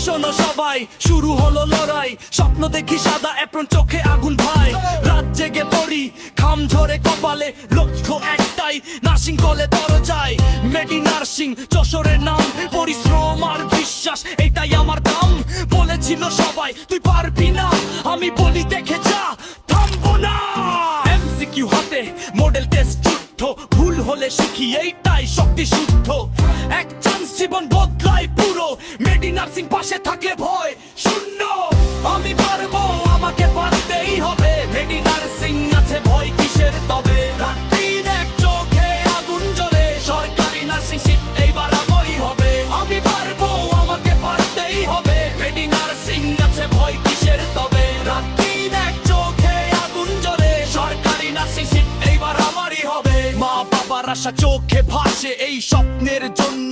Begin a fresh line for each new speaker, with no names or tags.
শোনো সবাই, শুরু হলো লড়াই। স্বপ্ন দেখি সাদা অ্যাপ্রন, চোখে আগুন ভাই। রাত জেগে পড়ি, ঘাম ঝরে কপালে, লক্ষ্য একটাই, নার্সিং কলে দরজায়। মেডি নার্সিং যশোরের নাম, পরিশ্রম আর বিশ্বাস এটাই আমার দাম। বলেছিল সবাই তুই পারবি না, আমি বলি দেখে যা, থামবো না। এমসিকিউ হাতে মডেল টেস্ট যুদ্ধ, ভুল হলে শিখি এইটাই শক্তি শুদ্ধ। এক চান্স জীবন বদলায় পুরো, মেডি নার্সিং পাশে থাকলে ভয় শূন্য। আমি পারবো, আমাকে পারতেই হবে, মেডি নার্সিং আছে ভয় কিসের তবে। রাত্রির এক চোখে আগুন জ্বলে, সরকারি নার্সিং সিট এইবার আমারই হবে। আমি পারবো, আমাকে পারতেই হবে, মেডি নার্সিং আছে ভয় কিসের তবে। রাত্রির এক চোখে আগুন জ্বলে, সরকারি নার্সিং সিট এইবার আমারই হবে। মা বাবার আশা চোখে ভাসে, এই স্বপ্নের জন্য